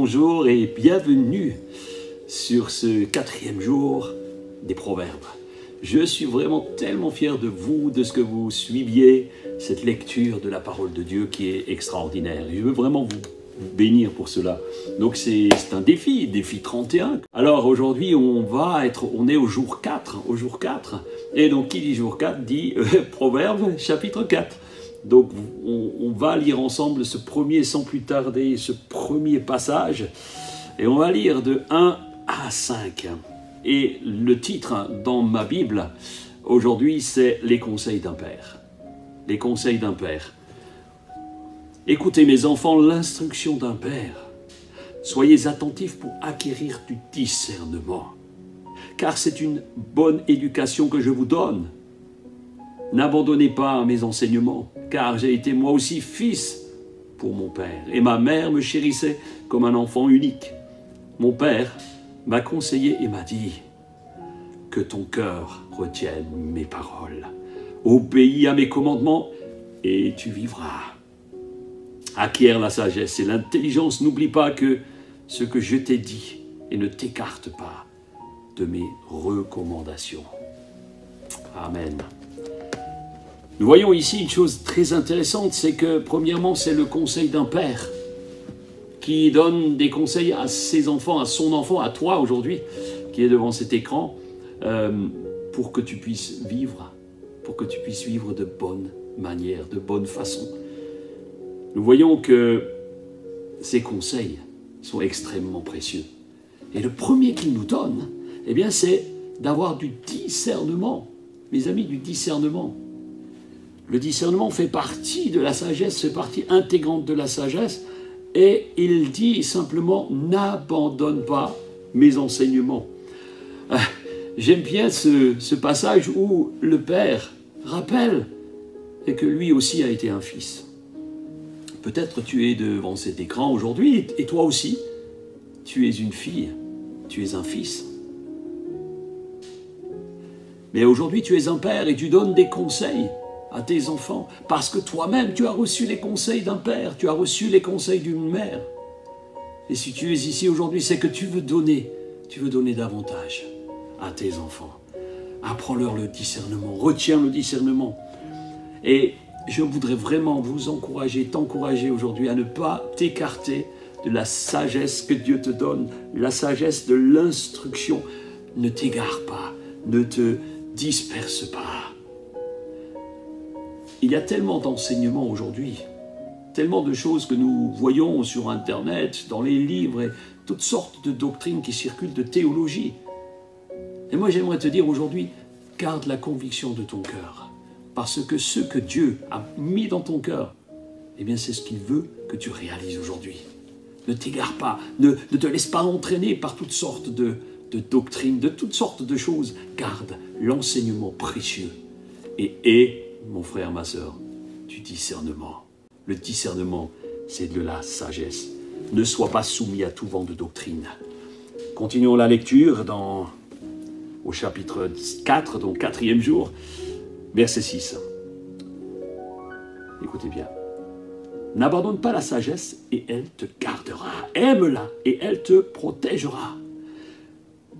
bonjour et bienvenue sur ce 4e jour des Proverbes. Je suis vraiment tellement fier de vous, de ce que vous suiviez cette lecture de la parole de Dieu qui est extraordinaire. Et je veux vraiment vous bénir pour cela. Donc c'est un défi 31. Alors aujourd'hui on est au jour 4, Et donc qui dit jour 4 dit Proverbes chapitre 4. Donc on va lire ensemble ce premier passage, et on va lire de 1 à 5. Et le titre dans ma Bible aujourd'hui c'est Les conseils d'un père. Les conseils d'un père. Écoutez mes enfants, l'instruction d'un père. Soyez attentifs pour acquérir du discernement, car c'est une bonne éducation que je vous donne. N'abandonnez pas mes enseignements, car j'ai été moi aussi fils pour mon père, et ma mère me chérissait comme un enfant unique. Mon père m'a conseillé et m'a dit que ton cœur retienne mes paroles. Obéis à mes commandements et tu vivras. Acquiert la sagesse et l'intelligence. N'oublie pas que ce que je t'ai dit et ne t'écarte pas de mes recommandations. Amen. Nous voyons ici une chose très intéressante, c'est que premièrement, c'est le conseil d'un père qui donne des conseils à ses enfants, à son enfant, à toi aujourd'hui, qui est devant cet écran, pour que tu puisses vivre de bonne manière, de bonne façon. Nous voyons que ces conseils sont extrêmement précieux. Et le premier qu'il nous donne, eh bien, c'est d'avoir du discernement. Mes amis, du discernement. Le discernement fait partie de la sagesse, fait partie intégrante de la sagesse, et il dit simplement « n'abandonne pas mes enseignements ». J'aime bien ce passage où le père rappelle que lui aussi a été un fils. Peut-être tu es devant cet écran aujourd'hui, et toi aussi, tu es une fille, tu es un fils. Mais aujourd'hui, tu es un père et tu donnes des conseils à tes enfants, parce que toi-même, tu as reçu les conseils d'un père, tu as reçu les conseils d'une mère. Et si tu es ici aujourd'hui, c'est que tu veux donner davantage à tes enfants. Apprends-leur le discernement, retiens le discernement. Et je voudrais vraiment vous encourager, t'encourager aujourd'hui à ne pas t'écarter de la sagesse que Dieu te donne, la sagesse de l'instruction. Ne t'égare pas, ne te disperse pas. Il y a tellement d'enseignements aujourd'hui, tellement de choses que nous voyons sur Internet, dans les livres, et toutes sortes de doctrines qui circulent, de théologie. Et moi j'aimerais te dire aujourd'hui, garde la conviction de ton cœur, parce que ce que Dieu a mis dans ton cœur, eh bien c'est ce qu'il veut que tu réalises aujourd'hui. Ne t'égare pas, ne te laisse pas entraîner par toutes sortes de doctrines, de toutes sortes de choses. Garde l'enseignement précieux et mon frère, ma sœur, du discernement. Le discernement, c'est de la sagesse. Ne sois pas soumis à tout vent de doctrine. Continuons la lecture au chapitre 4, donc 4e jour, verset 6. Écoutez bien. N'abandonne pas la sagesse et elle te gardera. Aime-la et elle te protégera.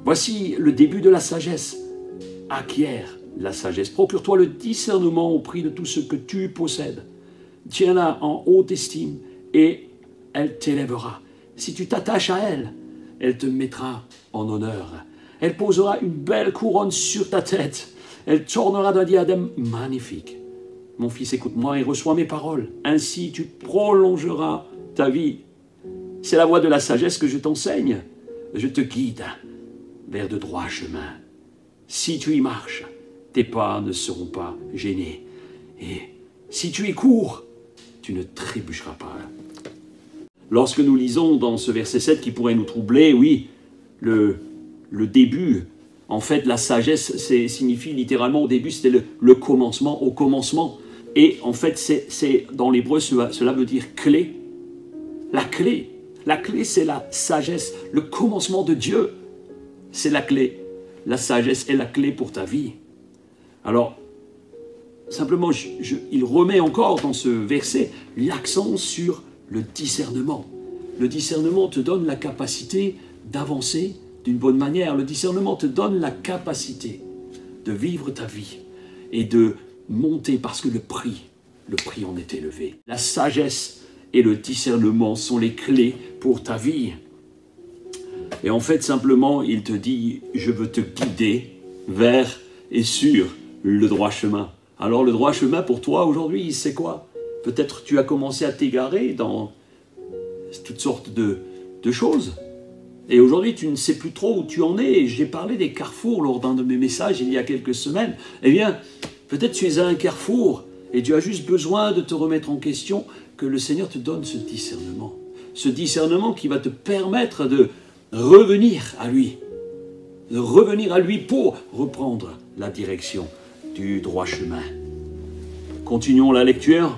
Voici le début de la sagesse. Acquiert la sagesse. Procure-toi le discernement au prix de tout ce que tu possèdes. Tiens-la en haute estime et elle t'élèvera. Si tu t'attaches à elle, elle te mettra en honneur. Elle posera une belle couronne sur ta tête. Elle t'ornera d'un diadème magnifique. Mon fils, écoute-moi et reçois mes paroles. Ainsi, tu prolongeras ta vie. C'est la voie de la sagesse que je t'enseigne. Je te guide vers de droits chemins. Si tu y marches, tes pas ne seront pas gênés. Et si tu y cours, tu ne trébucheras pas. Lorsque nous lisons dans ce verset 7 qui pourrait nous troubler, oui, le début, en fait, la sagesse signifie littéralement au début, c'était le commencement, au commencement. Et en fait, dans l'hébreu, cela veut dire clé. La clé. La clé, c'est la sagesse. Le commencement de Dieu, c'est la clé. La sagesse est la clé pour ta vie. Alors, simplement, il remet encore dans ce verset l'accent sur le discernement. Le discernement te donne la capacité d'avancer d'une bonne manière. Le discernement te donne la capacité de vivre ta vie et de monter parce que le prix en est élevé. La sagesse et le discernement sont les clés pour ta vie. Et en fait, simplement, il te dit, je veux te guider vers et sur le droit chemin. Alors, le droit chemin pour toi aujourd'hui, c'est quoi? Peut-être tu as commencé à t'égarer dans toutes sortes de choses. Et aujourd'hui, tu ne sais plus trop où tu en es. J'ai parlé des carrefours lors d'un de mes messages il y a quelques semaines. Eh bien, peut-être tu es à un carrefour et tu as juste besoin de te remettre en question, que le Seigneur te donne ce discernement. Ce discernement qui va te permettre de revenir à lui. De revenir à lui pour reprendre la direction du droit chemin. Continuons la lecture,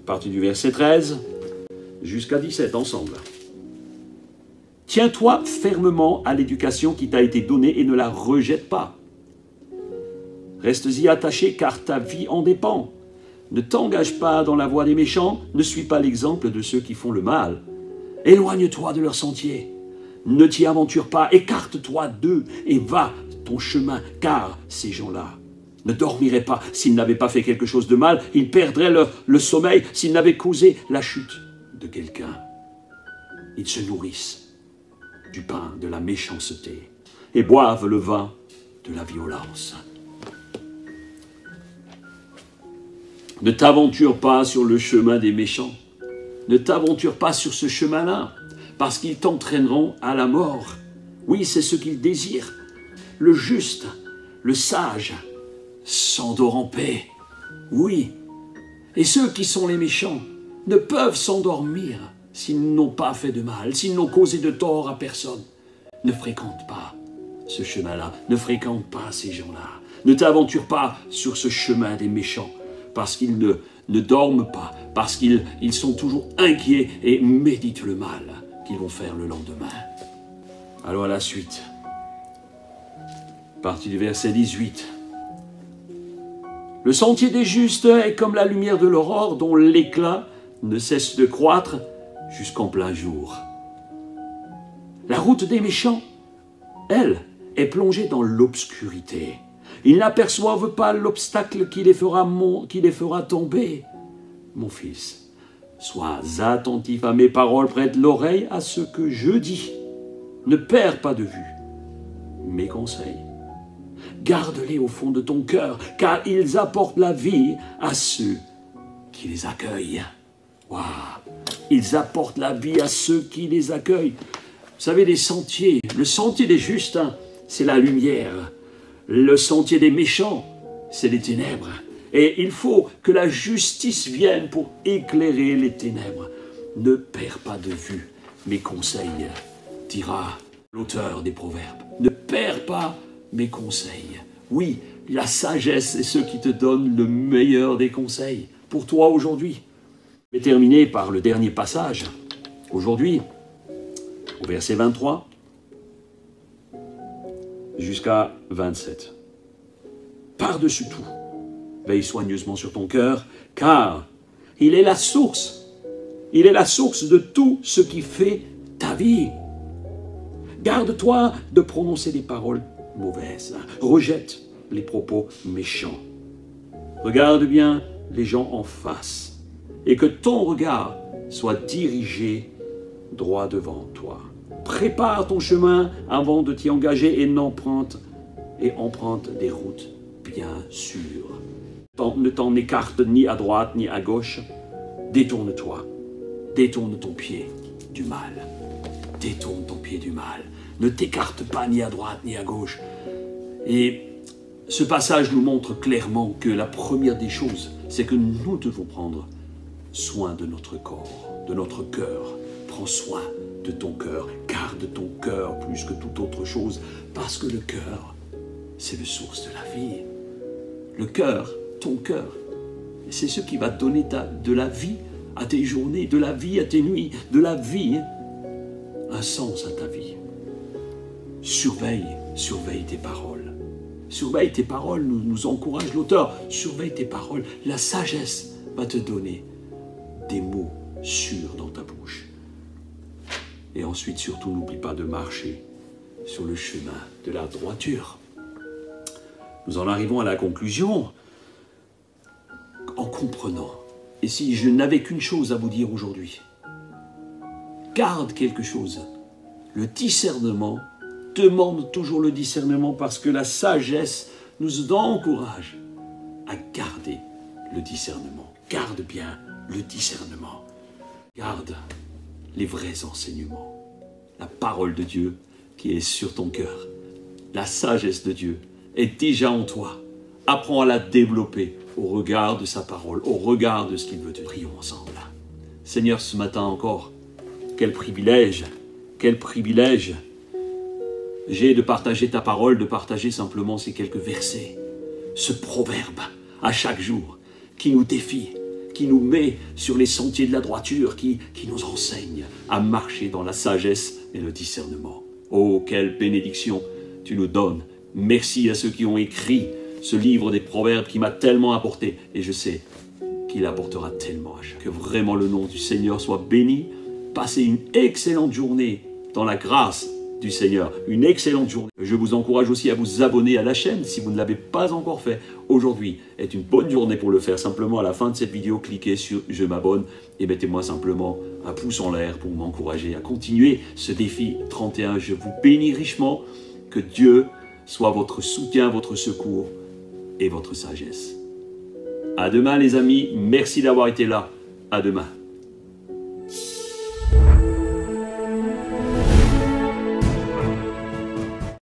à partir du verset 13 jusqu'à 17 ensemble. Tiens-toi fermement à l'éducation qui t'a été donnée et ne la rejette pas. Reste-y attaché car ta vie en dépend. Ne t'engage pas dans la voie des méchants, ne suis pas l'exemple de ceux qui font le mal. Éloigne-toi de leur sentier. Ne t'y aventure pas, écarte-toi d'eux et va ton chemin, car ces gens-là ne dormiraient pas s'ils n'avaient pas fait quelque chose de mal, ils perdraient le sommeil s'ils n'avaient causé la chute de quelqu'un. Ils se nourrissent du pain de la méchanceté et boivent le vin de la violence. Ne t'aventure pas sur le chemin des méchants. Ne t'aventure pas sur ce chemin-là, parce qu'ils t'entraîneront à la mort. Oui, c'est ce qu'ils désirent. Le juste, le sage, s'endort en paix. Oui. Et ceux qui sont les méchants ne peuvent s'endormir s'ils n'ont pas fait de mal, s'ils n'ont causé de tort à personne. Ne fréquente pas ce chemin-là. Ne fréquente pas ces gens-là. Ne t'aventure pas sur ce chemin des méchants, parce qu'ils ne dorment pas, parce qu'ils sont toujours inquiets et méditent le mal qu'ils vont faire le lendemain. Alors à la suite, partie du verset 18. Le sentier des justes est comme la lumière de l'aurore dont l'éclat ne cesse de croître jusqu'en plein jour. La route des méchants, elle, est plongée dans l'obscurité. Ils n'aperçoivent pas l'obstacle qui les fera tomber. Mon fils, sois attentif à mes paroles, prête l'oreille à ce que je dis. Ne perds pas de vue mes conseils. Garde-les au fond de ton cœur, car ils apportent la vie à ceux qui les accueillent. Waouh! Ils apportent la vie à ceux qui les accueillent. Vous savez, les sentiers, le sentier des justes, c'est la lumière. Le sentier des méchants, c'est les ténèbres. Et il faut que la justice vienne pour éclairer les ténèbres. Ne perds pas de vue mes conseils, dira l'auteur des Proverbes. Ne perds pas mes conseils. Oui, la sagesse est ce qui te donne le meilleur des conseils pour toi aujourd'hui. Je vais terminer par le dernier passage. Aujourd'hui, au verset 23 jusqu'à 27. Par-dessus tout, veille soigneusement sur ton cœur, car il est la source. Il est la source de tout ce qui fait ta vie. Garde-toi de prononcer des paroles mauvaises. Rejette les propos méchants. Regarde bien les gens en face et que ton regard soit dirigé droit devant toi. Prépare ton chemin avant de t'y engager et emprunte des routes bien sûres. Ne t'en écarte ni à droite ni à gauche. Détourne-toi. Détourne ton pied du mal. Détourne ton pied du mal. Ne t'écarte pas ni à droite ni à gauche. Et ce passage nous montre clairement que la première des choses, c'est que nous devons prendre soin de notre corps, de notre cœur. Prends soin de ton cœur. Garde ton cœur plus que toute autre chose, parce que le cœur, c'est la source de la vie. Le cœur, ton cœur, c'est ce qui va donner de la vie à tes journées, de la vie à tes nuits, de la vie, un sens à ta vie. Surveille tes paroles. Surveille tes paroles, nous encourage l'auteur. Surveille tes paroles. La sagesse va te donner des mots sûrs dans ta bouche. Et ensuite, surtout, n'oublie pas de marcher sur le chemin de la droiture. Nous en arrivons à la conclusion en comprenant. Et si je n'avais qu'une chose à vous dire aujourd'hui, garde quelque chose. Le discernement demande toujours le discernement parce que la sagesse nous encourage à garder le discernement. Garde bien le discernement. Garde les vrais enseignements. La parole de Dieu qui est sur ton cœur. La sagesse de Dieu est déjà en toi. Apprends à la développer au regard de sa parole, au regard de ce qu'il veut te dire. Prions ensemble. Seigneur, ce matin encore, quel privilège j'ai de partager ta parole, de partager simplement ces quelques versets, ce proverbe à chaque jour qui nous défie, qui nous met sur les sentiers de la droiture, qui nous enseigne à marcher dans la sagesse et le discernement. Oh, quelle bénédiction tu nous donnes. Merci à ceux qui ont écrit ce livre des proverbes qui m'a tellement apporté. Et je sais qu'il apportera tellement à chacun. Que vraiment le nom du Seigneur soit béni. Passez une excellente journée dans la grâce du Seigneur. Une excellente journée. Je vous encourage aussi à vous abonner à la chaîne si vous ne l'avez pas encore fait. Aujourd'hui est une bonne journée pour le faire. Simplement à la fin de cette vidéo, cliquez sur « Je m'abonne » et mettez-moi simplement un pouce en l'air pour m'encourager à continuer ce défi 31. Je vous bénis richement. Que Dieu soit votre soutien, votre secours et votre sagesse. À demain les amis. Merci d'avoir été là. À demain.